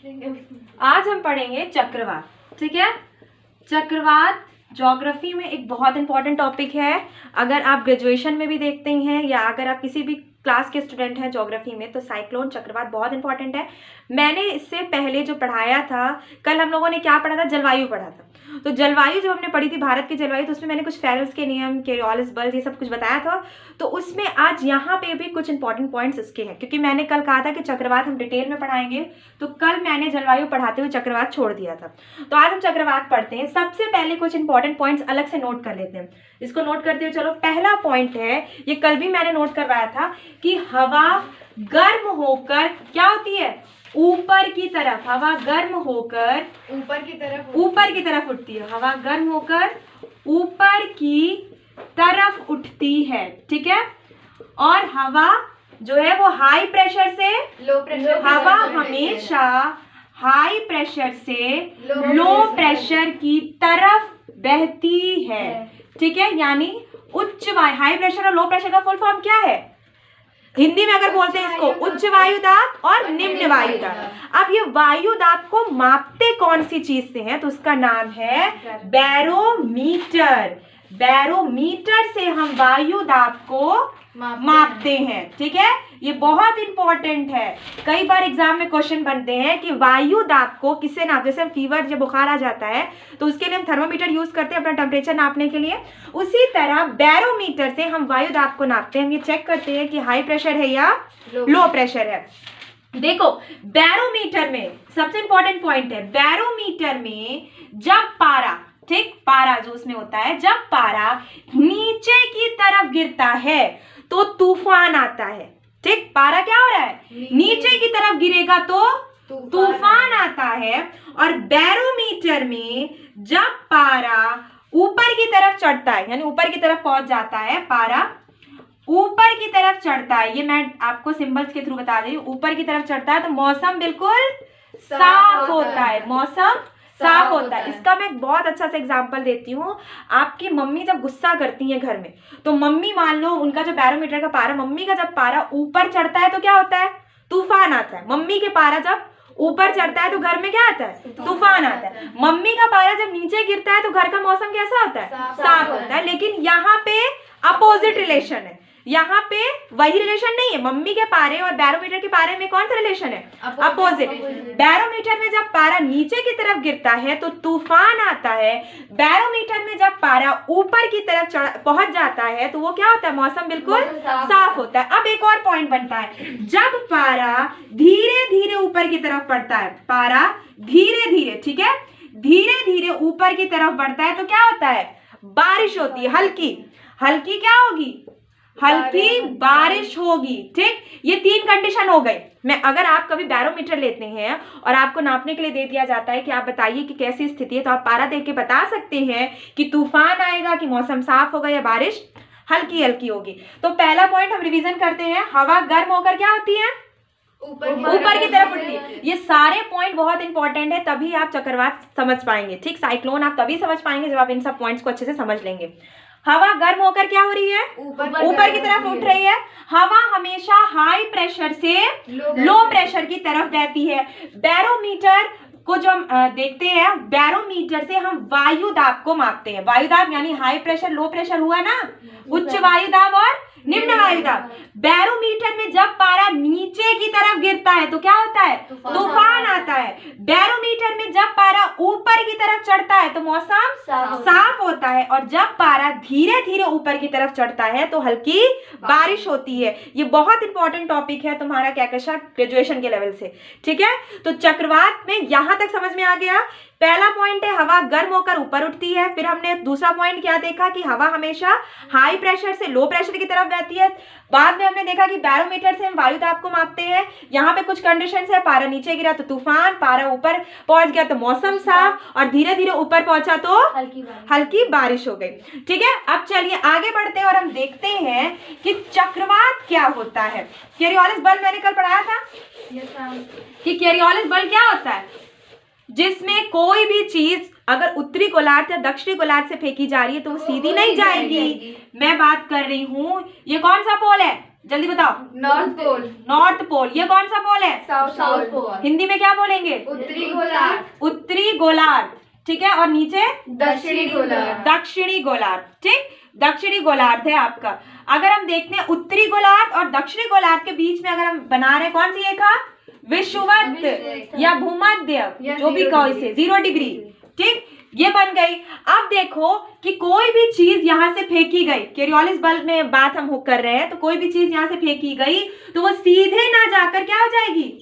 आज हम पढ़ेंगे चक्रवात। ठीक है, चक्रवात ज्योग्राफी में एक बहुत इंपॉर्टेंट टॉपिक है। अगर आप ग्रेजुएशन में भी देखते हैं या अगर आप किसी भी क्लास के स्टूडेंट हैं ज्योग्राफी में, तो साइक्लोन चक्रवात बहुत इंपॉर्टेंट है। मैंने इससे पहले जो पढ़ाया था, कल हम लोगों ने क्या पढ़ा था, जलवायु पढ़ा था। तो जलवायु जब हमने पढ़ी थी, भारत की जलवायु, तो उसमें मैंने कुछ फेरेल्स के नियम, कोरियोलिस बल्ब, ये सब कुछ बताया था। तो उसमें आज यहाँ पे भी कुछ इंपॉर्टेंट पॉइंट्स इसके हैं, क्योंकि मैंने कल कहा था कि चक्रवात हम डिटेल में पढ़ाएंगे। तो कल मैंने जलवायु पढ़ाते हुए चक्रवात छोड़ दिया था। तो आज हम चक्रवात पढ़ते हैं। सबसे पहले कुछ इंपॉर्टेंट पॉइंट्स अलग से नोट कर लेते हैं। इसको नोट करते हुए चलो, पहला पॉइंट है, ये कल भी मैंने नोट करवाया था कि हवा गर्म होकर क्या होती है, ऊपर की तरफ। हवा गर्म होकर ऊपर की तरफ उठती है। हवा गर्म होकर ऊपर की तरफ उठती है। ठीक है, और हवा जो है वो हाई प्रेशर से लो प्रेशर, हवा हमेशा हाई प्रेशर से लो प्रेशर की तरफ बहती है। ठीक है, यानी उच्च वायु, हाई प्रेशर और लो प्रेशर का फुल फॉर्म क्या है हिंदी में अगर बोलते हैं इसको, उच्च वायु दाब और निम्न वायु दाब। अब ये वायु दाब को मापते कौन सी चीज से हैं, तो उसका नाम है बैरोमीटर। बैरोमीटर से हम वायु दाब को मापते हैं। ठीक है, ये बहुत इंपॉर्टेंट है। कई बार एग्जाम में क्वेश्चन बनते हैं कि वायु दाब को किससे नापते हैं। जैसे फीवर, जब बुखार आ जाता है तो उसके लिए हम थर्मोमीटर यूज करते हैं अपना टेम्परेचर नापने के लिए। उसी तरह बैरोमीटर से हम वायु दाब को नापते हैं। हम ये चेक करते हैं कि हाई प्रेशर है या लो प्रेशर है। देखो, बैरोमीटर में सबसे इंपॉर्टेंट पॉइंट है, बैरोमीटर में जब पारा, ठीक, पारा जो उसमें होता है, जब पारा नीचे की तरफ गिरता है तो तूफान आता है। ठीक, पारा क्या हो रहा है, नीचे की तरफ गिरेगा तो तूफान आता है। और बैरोमीटर में जब पारा ऊपर की तरफ चढ़ता है, यानी ऊपर की तरफ पहुंच जाता है, पारा ऊपर की तरफ चढ़ता है, ये मैं आपको सिंबल्स के थ्रू बता रही हूँ, ऊपर की तरफ चढ़ता है तो मौसम बिल्कुल साफ होता है। मौसम साफ होता है। इसका मैं बहुत अच्छा सा एग्जांपल देती हूँ। आपकी मम्मी जब गुस्सा करती हैं घर में, तो मम्मी मान लो उनका जो बैरोमीटर का पारा, मम्मी का जब पारा ऊपर चढ़ता है तो क्या होता है, तूफान आता है। मम्मी के पारा जब ऊपर चढ़ता है तो घर में क्या आता है, तूफान आता है। मम्मी का पारा जब नीचे गिरता है तो घर का मौसम कैसा होता है, साफ होता है। लेकिन यहाँ पे अपोजिट रिलेशन है, यहाँ पे वही रिलेशन नहीं है। मम्मी के पारे और बैरोमीटर के पारे में कौन सा रिलेशन है, अपोजिट। बैरोमीटर में जब पारा नीचे की तरफ गिरता है तो तूफान आता है। बैरोमीटर में जब पारा ऊपर की तरफ पहुंच जाता है तो वो क्या होता है, मौसम बिल्कुल साफ होता है। अब एक और पॉइंट बनता है, जब पारा धीरे धीरे ऊपर की तरफ बढ़ता है, पारा धीरे धीरे, ठीक है, धीरे धीरे ऊपर की तरफ बढ़ता है तो क्या होता है, बारिश होती है। हल्की हल्की क्या होगी, हल्की बारिश होगी। ठीक, ये तीन कंडीशन हो गई। मैं अगर आप कभी बैरोमीटर लेते हैं और आपको नापने के लिए दे दिया जाता है कि आप बताइए कि कैसी स्थिति है, तो आप पारा देख के बता सकते हैं कि तूफान आएगा, कि मौसम साफ होगा या बारिश हल्की हल्की होगी। तो पहला पॉइंट हम रिवीजन करते हैं, हवा गर्म होकर क्या होती है, ऊपर की तरफ उठती है। ये सारे पॉइंट बहुत इंपॉर्टेंट है, तभी आप चक्रवात समझ पाएंगे। ठीक, साइक्लोन आप तभी समझ पाएंगे जब आप इन सब पॉइंट्स को अच्छे से समझ लेंगे। हवा गर्म होकर क्या हो रही है, ऊपर की तरफ उठ रही है। हवा हमेशा हाई प्रेशर से लो प्रेशर की तरफ बहती है। बैरोमीटर को जो हम देखते हैं, बैरोमीटर से हम वायु दाब को मापते हैं। वायु दाब यानी हाई प्रेशर लो प्रेशर हुआ ना, उच्च वायु दाब और निम्न वायु दाब। बैरोमीटर में जब पारा नीचे की तरफ गिरता है तो क्या होता है, तूफान आता है। बैरोमीटर में जब पारा ऊपर की तरफ चढ़ता है तो मौसम साफ होता है। और जब पारा धीरे धीरे ऊपर की तरफ चढ़ता है तो हल्की बारिश होती है। ये बहुत इंपॉर्टेंट टॉपिक है तुम्हारा क्या कैसा ग्रेजुएशन के लेवल से। ठीक है, तो चक्रवात में यहां तक समझ में आ गया। पहला पॉइंट है, हवा गर्म होकर ऊपर उठती है। फिर हमने दूसरा पॉइंट क्या देखा कि हवा हमेशा हाई प्रेशर से लो प्रेशर की तरफ बहती है। बाद में हमने देखा कि बैरोमीटर से हम वायु दाब को मापते हैं। यहाँ पे कुछ कंडीशंस है, पारा नीचे गिरा तो तूफान, पारा ऊपर पहुंच गया तो मौसम साफ, और धीरे धीरे ऊपर पहुंचा तो हल्की बारिश हो गई। ठीक है, अब चलिए आगे बढ़ते हैं और हम देखते हैं कि चक्रवात क्या होता है। कोरियोलिस बल्ब मैंने कल पढ़ाया था कि कोरियोलिस बल्ब क्या होता है, जिसमें कोई भी चीज अगर उत्तरी गोलार्ध या दक्षिणी गोलार्ध से फेंकी जा रही है तो वो सीधी नहीं जाएगी। मैं बात कर रही हूं, ये कौन सा पोल है, जल्दी बताओ। North pole. North pole. ये कौन सा पोल है? South pole. हिंदी में क्या बोलेंगे? उत्तरी गोलार्ध। उत्तरी गोलार्ध, ठीक है। और नीचे दक्षिणी गोलार्ध। दक्षिणी गोलार्ध, ठीक। दक्षिणी गोलार्ध है आपका। अगर हम देखते हैं उत्तरी गोलार्ध और दक्षिणी गोलार्ध के बीच में अगर हम बना रहे कौन सी रेखा? विषुवत या भूमध्य, जो भी कहो इसे, 0 डिग्री, ठीक। ये बन गई। अब देखो कि कोई भी चीज यहां से फेंकी गई, कोरियोलिस बल्ब में बात हम कर रहे हैं, तो कोई भी चीज यहां से फेंकी गई तो वो सीधे ना जाकर क्या हो जाएगी?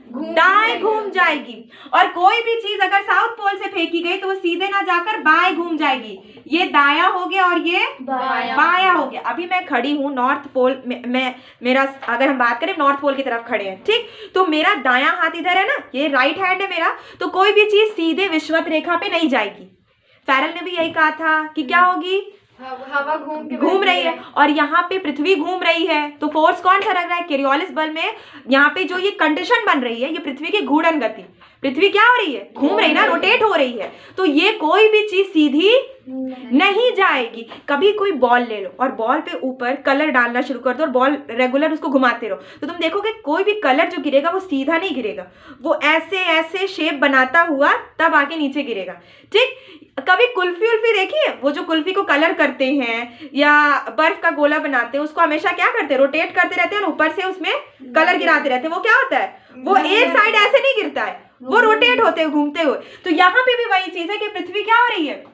दाएं घूम जाएगी। और कोई भी चीज अगर साउथ पोल से फेंकी गई तो वो सीधे ना जाकर बाएं घूम जाएगी। ये दाया हो गया और ये बाया हो गया। अभी मैं खड़ी हूँ नॉर्थ पोल में, मेरा अगर हम बात करें नॉर्थ पोल की तरफ खड़े हैं, ठीक। तो मेरा दायां हाथ इधर है ना, ये राइट हैंड है मेरा, तो कोई भी चीज सीधे विषुवत रेखा पे नहीं जाएगी। फैरल ने भी यही कहा था कि क्या होगी? हवा घूम रही है। और यहाँ पे पृथ्वी घूम रही है, तो फोर्स कौन सा लग रहा है? कोरियोलिस बल्ब में यहाँ पे जो ये कंडीशन बन रही है, ये पृथ्वी की घूर्णन गति, पृथ्वी क्या हो रही है? घूम रही ना, रोटेट हो रही है। तो ये कोई भी चीज सीधी नहीं जाएगी। कभी कोई बॉल ले लो और बॉल पे ऊपर कलर डालना शुरू कर दो और बॉल रेगुलर उसको घुमाते रहो, तो तुम देखोगे कोई भी कलर जो गिरेगा वो सीधा नहीं गिरेगा, वो ऐसे ऐसे शेप बनाता हुआ तब आके नीचे गिरेगा, ठीक। कभी कुल्फी उल्फी देखी है? वो जो कुल्फी को कलर करते हैं या बर्फ का गोला बनाते हैं, उसको हमेशा क्या करते हैं? रोटेट करते रहते हैं और ऊपर से उसमें कलर गिराते रहते हैं। वो क्या होता है? वो एक साइड ऐसे नहीं गिरता है, वो रोटेट होते हुए, घूमते हुए। तो यहाँ पे भी वही चीज है कि पृथ्वी क्या हो रही है?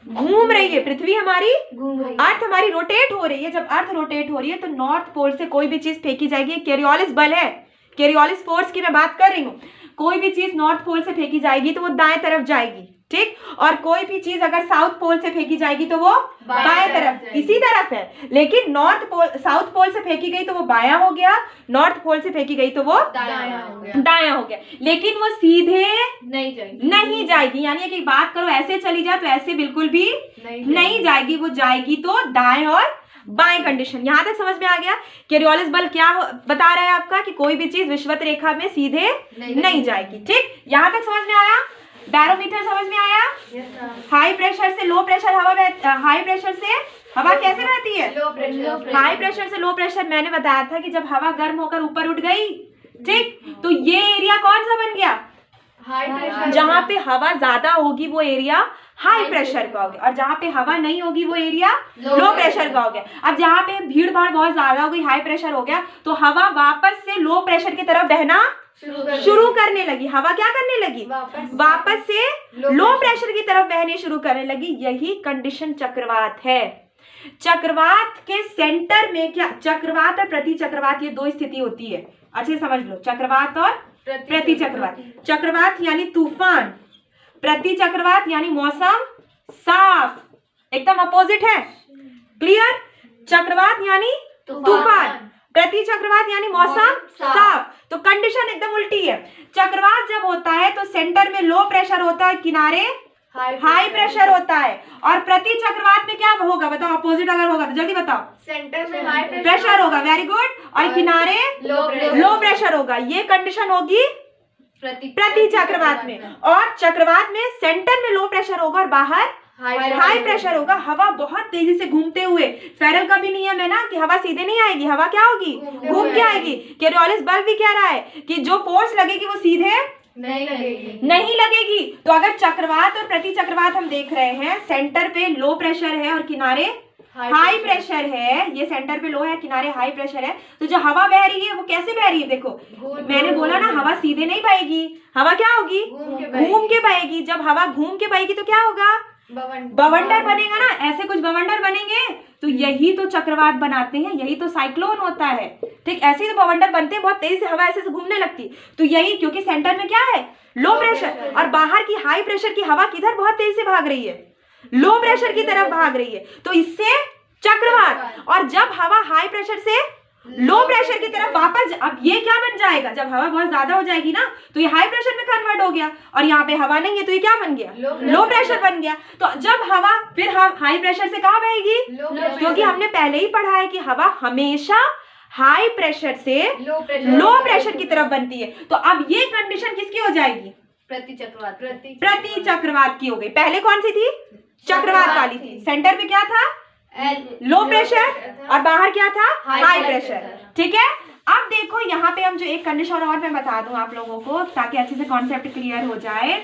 घूम रही है। पृथ्वी हमारी, अर्थ हमारी रोटेट हो रही है। जब अर्थ रोटेट हो रही है तो नॉर्थ पोल से कोई भी चीज फेंकी जाएगी। कोरियोलिस बल है, कोरियोलिस फोर्स की मैं बात कर रही हूँ। कोई भी चीज नॉर्थ पोल से फेंकी जाएगी तो वो दाएं तरफ जाएगी, ठीक। और कोई भी चीज अगर साउथ पोल से फेंकी जाएगी तो वो बाएं तरफ, इसी तरफ है। लेकिन नॉर्थ पोल, साउथ पोल से फेंकी गई तो वो बायां हो गया, नॉर्थ पोल से फेंकी गई तो वो दायां हो गया। लेकिन वो सीधे नहीं जाएगी। यानी कि बात करो ऐसे चली जाए तो ऐसे बिल्कुल भी नहीं जाएगी, वो जाएगी तो दाएं और बाएं कंडीशन। यहाँ तक समझ में आ गया? कोरियोलिस बल क्या बता रहा है आपका कि कोई भी चीज विषुवत रेखा में सीधे नहीं जाएगी, ठीक। यहाँ तक समझ में आया? बैरोमीटर समझ में आया? हाई प्रेशर से लो प्रेशर हवा, हाई प्रेशर से हवा कैसे बहती है? हाई प्रेशर से लो प्रेशर। मैंने बताया था कि जब हवा गर्म होकर ऊपर उठ गई, ठीक, तो ये एरिया कौन सा बन गया? High pressure. जहाँ पे हवा ज्यादा होगी वो एरिया हाई प्रेशर का हो गया, और जहाँ पे हवा नहीं होगी वो एरिया लो प्रेशर का हो गया। अब जहाँ पे भीड़ भाड़ बहुत ज्यादा हो गई, हाई प्रेशर हो गया, तो हवा वापस से लो प्रेशर की तरफ बहना शुरू करने लगी। हवा क्या करने लगी? वापस से लो प्रेशर की तरफ बहने शुरू करने लगी। यही कंडीशन चक्रवात है। चक्रवात के सेंटर में क्या? चक्रवात और प्रति चक्रवात, ये दो स्थिति होती है, अच्छे समझ लो। चक्रवात और प्रति चक्रवात। चक्रवात यानी तूफान, प्रति चक्रवात यानी मौसम साफ, एकदम अपोजिट है। क्लियर? चक्रवात यानी तूफान, प्रति चक्रवात यानी मौसम साफ। तो कंडीशन एकदम उल्टी है। चक्रवात जब होता है तो सेंटर में लो प्रेशर होता है, किनारे हाई प्रेशर होता है। और प्रति चक्रवात में क्या होगा बताओ? अपोजिट अगर होगा तो जल्दी बताओ। सेंटर में हाई प्रेशर होगा, वेरी गुड, और किनारे लो प्रेशर होगा। ये कंडीशन होगी प्रति चक्रवात में। और चक्रवात में सेंटर में लो प्रेशर होगा और बाहर हाई प्रेशर होगा। हवा बहुत तेजी से घूमते हुए, फेरल का भी नियम है ना कि हवा सीधे नहीं आएगी, हवा क्या होगी? घूम के आएगी। कोरियोलिस बल्ब भी कह रहा है कि जो फोर्स लगेगी वो सीधे नहीं लगेगी। तो अगर चक्रवात और प्रति चक्रवात हम देख रहे हैं, सेंटर पे लो प्रेशर है और किनारे हाई प्रेशर है, ये सेंटर पे लो है, किनारे हाई प्रेशर है, तो जो हवा बह रही है वो कैसे बह रही है? देखो मैंने बोला ना, हवा सीधे नहीं बहेगी, हवा क्या होगी? घूम के बहेगी। जब हवा घूम के बहेगी तो क्या होगा? बवंडर बनेगा ना, ऐसे कुछ बवंडर बनेंगे। तो यही तो चक्रवात बनाते हैं, यही तो साइक्लोन होता है, ठीक। ऐसे ही तो बवंडर बनते हैं, बहुत तेजी से हवा ऐसे से घूमने लगती। तो यही, क्योंकि सेंटर में क्या है? लो प्रेशर, और बाहर की हाई प्रेशर की हवा किधर बहुत तेजी से भाग रही है? लो प्रेशर की तरफ भाग रही है। तो इससे चक्रवात। और जब हवा हाई प्रेशर से लो प्रेशर की तरफ वापस, अब ये क्या बन जाएगा? जब हवा बहुत ज्यादा हो जाएगी ना तो ये हाई प्रेशर में कन्वर्ट हो गया, और यहाँ पे हवा नहीं है तो ये क्या बन गया? लो प्रेशर बन गया। तो जब हवा फिर हाई प्रेशर से कहाँ बहेगी? क्योंकि हमने पहले ही पढ़ा है कि हवा हमेशा हाई प्रेशर से लो प्रेशर की तरफ बनती है। तो अब ये कंडीशन किसकी हो जाएगी? प्रति चक्रवात की हो गई। पहले कौन सी थी? चक्रवात वाली थी। सेंटर पे क्या था? लो प्रेशर, और बाहर क्या था? High pressure. ठीक है। अब देखो यहाँ पे हम जो एक कंडीशन और मैं बता दूं आप लोगों को ताकि अच्छे से कॉन्सेप्ट क्लियर हो जाए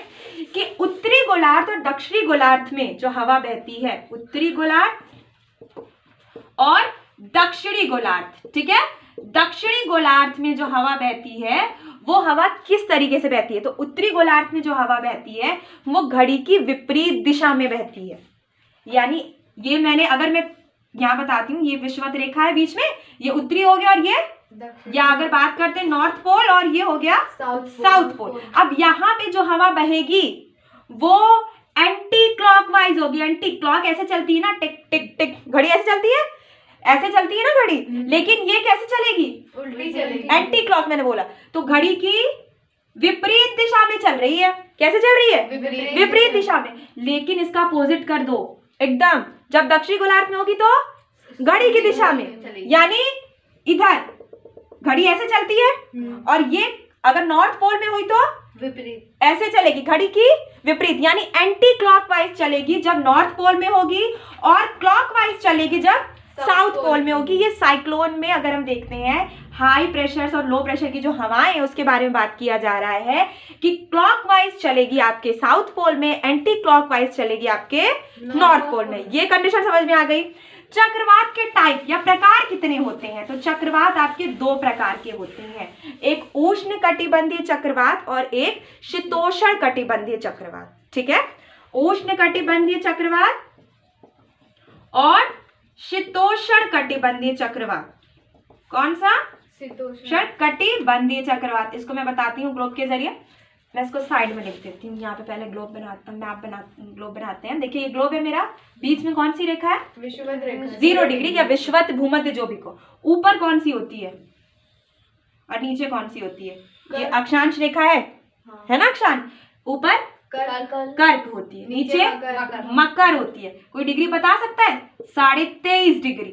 कि उत्तरी गोलार्ध और दक्षिणी गोलार्ध में जो हवा बहती है, उत्तरी गोलार्ध और दक्षिणी गोलार्ध, ठीक है, दक्षिणी गोलार्ध में जो हवा बहती है वो हवा किस तरीके से बहती है। तो उत्तरी गोलार्ध में जो हवा बहती है वो घड़ी की विपरीत दिशा में बहती है। यानी ये मैंने अगर मैं यहाँ बताती हूँ, ये विषुवत रेखा है बीच में, ये उत्तरी हो गया और ये, या अगर बात करते हैं नॉर्थ पोल, और ये हो गया साउथ पोल। अब यहाँ पे जो हवा बहेगी वो एंटी क्लॉकवाइज होगी। एंटी क्लॉक ऐसे चलती है ना, टिक टिक टिक, घड़ी ऐसे चलती है, ऐसे चलती है ना घड़ी, लेकिन ये कैसे चलेगी, उल्टी चलेगी, एंटी क्लॉक मैंने बोला। तो घड़ी की विपरीत दिशा में चल रही है। कैसे चल रही है, विपरीत दिशा में। लेकिन इसका अपोजिट कर दो एकदम, जब दक्षिणी गोलार्ध में होगी तो घड़ी की दिशा में, यानी इधर घड़ी ऐसे चलती है, और ये अगर नॉर्थ पोल में हुई तो विपरीत ऐसे चलेगी, घड़ी की विपरीत, यानी एंटी क्लॉकवाइज चलेगी जब नॉर्थ पोल में होगी, और क्लॉकवाइज चलेगी जब साउथ पोल में होगी। ये साइक्लोन में अगर हम देखते हैं हाई प्रेशर और लो प्रेशर की जो हवाएं हैं उसके बारे में बात किया जा रहा है कि क्लॉकवाइज चलेगी आपके साउथ पोल में, एंटी क्लॉकवाइज चलेगी आपके नॉर्थ पोल में। ये कंडीशन समझ में आ गई। चक्रवात के टाइप या प्रकार कितने होते हैं, तो चक्रवात आपके दो प्रकार के होते हैं, एक उष्ण कटिबंधीय चक्रवात और एक शीतोष्ण कटिबंधीय चक्रवात। ठीक है, उष्ण कटिबंधीय चक्रवात और शीतोष्ण कटिबंधीय चक्रवात। कौन सा, शीतोष्ण कटिबंधीय चक्रवात। इसको मैं बताती हूँ ग्लोब के जरिए। मैं इसको साइड में लिख देती हूँ, यहाँ पे पहले ग्लोब बनाते हैं। देखिए ये ग्लोब है मेरा, बीच में कौन सी रेखा है, विषुवत रेखा, 0 डिग्री या विषुवत भूमध्य जो भी को। ऊपर कौन सी होती है और नीचे कौन सी होती है, ये अक्षांश रेखा है, है ना, अक्षांश। ऊपर कर्क होती है, नीचे मकर होती है। कोई डिग्री बता सकता है, 23.5 डिग्री,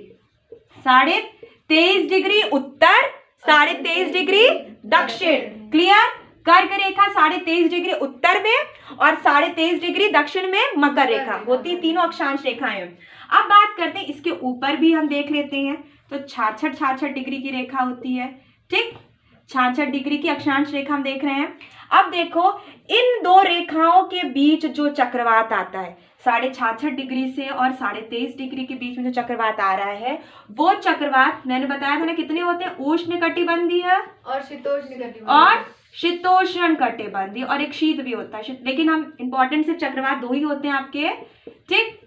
23.5 डिग्री उत्तर, 23.5 डिग्री दक्षिण। क्लियर, कर्क रेखा 23.5 डिग्री उत्तर में और 23.5 डिग्री दक्षिण में मकर रेखा होती, तीनों अक्षांश रेखाएं। अब बात करते हैं इसके ऊपर भी हम देख लेते हैं, तो 66 डिग्री की रेखा होती है। ठीक, 66 डिग्री की अक्षांश रेखा हम देख रहे हैं। अब देखो इन दो रेखाओं के बीच जो चक्रवात आता है, 66.5 डिग्री से और 23.5 डिग्री के बीच में जो चक्रवात आ रहा है, वो चक्रवात मैंने बताया था ना कितने होते हैं, उष्ण कटिबंधीय और शीतोष्ण कटिबंधीय और शीतोष्ण कटिबंधीय, और एक शीत भी होता है। लेकिन हम इंपॉर्टेंट सिर्फ चक्रवात दो ही होते हैं आपके। ठीक,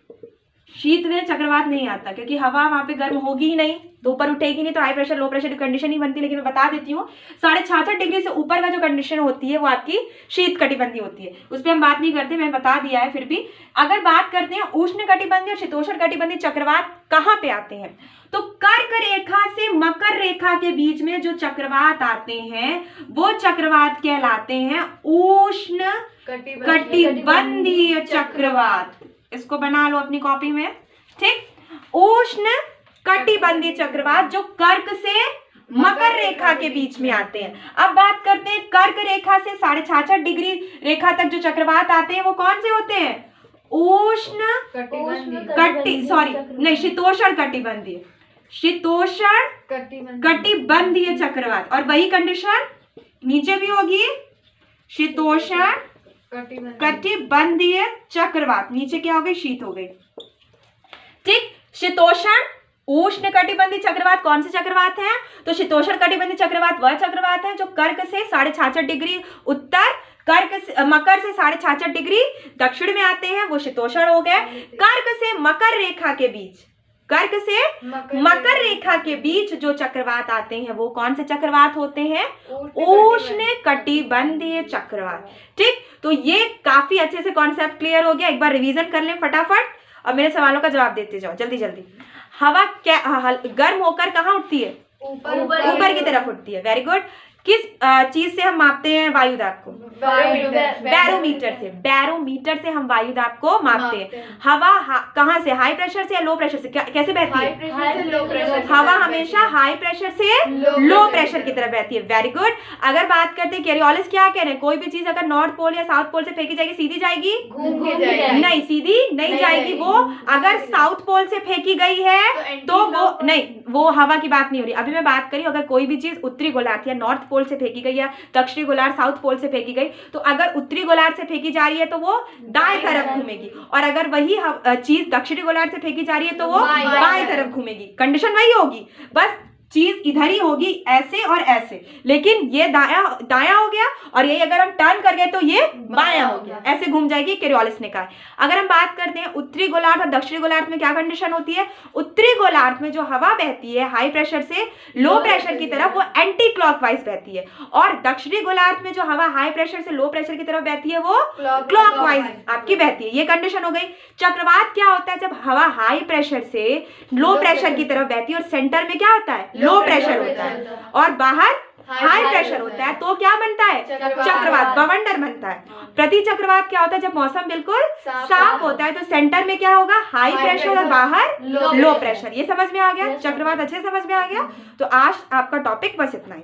शीत में चक्रवात नहीं आता क्योंकि हवा वहां पे गर्म होगी ही नहीं, तो ऊपर उठेगी नहीं, तो हाई प्रेशर लो प्रेशर की कंडीशन ही बनती। लेकिन मैं बता देती हूँ 66.5 डिग्री से ऊपर का जो कंडीशन होती है वो आपकी शीत कटिबंधीय होती है। उस पर हम बात नहीं करते, मैंने बता दिया है। फिर भी अगर बात करते हैं उष्ण कटिबंधीय और शीतोष्ण कटिबंधीय चक्रवात कहाँ पे आते हैं, तो कर्क रेखा से मकर रेखा के बीच में जो चक्रवात आते हैं वो चक्रवात कहलाते हैं उष्ण कटिबंधीय चक्रवात। इसको बना लो अपनी कॉपी में। ठीक, उष्ण कटिबंधीय चक्रवात जो कर्क से मकर रेखा के बीच में आते हैं। अब बात करते हैं कर्क रेखा से 66.5 डिग्री रेखा तक जो चक्रवात आते हैं वो कौन से होते हैं, उष्ण शीतोष्ण कटिबंधीय, शीतोष्ण कटिबंधीय चक्रवात। और वही कंडीशन नीचे भी होगी, शीतोष्ण कटिबंधीय चक्रवात। नीचे क्या हो गई, शीत हो गई। ठीक, शीतोष्ण उष्ण कटिबंधीय चक्रवात कौन से चक्रवात हैं, तो शीतोष्ण कटिबंधीय चक्रवात वह चक्रवात है जो कर्क से 66.5 डिग्री उत्तर, मकर से 66.5 डिग्री दक्षिण में आते हैं, वो शीतोष्ण हो गए। कर्क से मकर रेखा के बीच, कर्क से मकर रेखा के बीच जो चक्रवात आते हैं वो कौन से चक्रवात होते हैं, उष्ण कटिबंधीय चक्रवात। ठीक, तो ये काफी अच्छे से कॉन्सेप्ट क्लियर हो गया। एक बार रिवीजन कर लें फटाफट और मेरे सवालों का जवाब देते जाओ जल्दी जल्दी। हवा क्या गर्म होकर कहाँ उठती है, ऊपर की तरफ उठती है। Very good. किस चीज से हम मापते हैं वायु दाब को? बैरोमीटर से। बैरोमीटर से हम वायु दाब को मापते हैं। हवा कहाँ से, हाई प्रेशर से या लो प्रेशर से, कैसे बहती है? हवा हमेशा हाई प्रेशर से लो प्रेशर की तरफ बहती है। Very good. अगर बात करते हैं कोरियोलिस क्या कह रहे हैं, कोई भी चीज अगर नॉर्थ पोल या साउथ पोल से फेंकी जाएगी सीधी जाएगी? नहीं, सीधी नहीं जाएगी। वो अगर साउथ पोल से फेंकी गई है तो वो नहीं, वो हवा की बात नहीं हो रही। अभी मैं बात करी अगर कोई भी चीज उत्तरी गोलार्ध या नॉर्थ पोल से फेंकी गई या दक्षिणी गोलार्ध साउथ पोल से फेंकी गई, तो अगर उत्तरी गोलार्ध से फेंकी जा रही है तो वो दाएं तरफ घूमेगी, और अगर वही चीज दक्षिणी गोलार्ध से फेंकी जा रही है तो वो बाएं तरफ घूमेगी। कंडीशन वही होगी, बस चीज इधर ही होगी, ऐसे और ऐसे, लेकिन ये दाया हो गया, और यही अगर हम टर्न कर गए तो ये बायां हो गया, ऐसे घूम जाएगी, कोरियोलिस ने कहा। अगर हम बात करते हैं उत्तरी गोलार्ध और दक्षिणी गोलार्ध में क्या कंडीशन होती है? उत्तरी गोलार्ध में जो हवा बहती है हाई प्रेशर से लो प्रेशर की तरफ, वो एंटी क्लॉकवाइज बहती है, और दक्षिणी गोलार्ध में जो हवा हाई प्रेशर से लो प्रेशर की तरफ बहती है वो क्लॉकवाइज आपकी बहती है। ये कंडीशन हो गई। चक्रवात क्या होता है? जब हवा हाई प्रेशर से लो प्रेशर की तरफ बहती है और सेंटर में क्या होता है? लो प्रेशर होता है, और बाहर हाई प्रेशर होता है, तो क्या बनता है? चक्रवात, बवंडर बनता है। प्रति चक्रवात क्या होता है? जब मौसम बिल्कुल साफ होता है तो सेंटर में क्या होगा? हाई प्रेशर, और बाहर लो प्रेशर। ये समझ में आ गया? चक्रवात अच्छे समझ में आ गया? तो आज आपका टॉपिक बस इतना ही।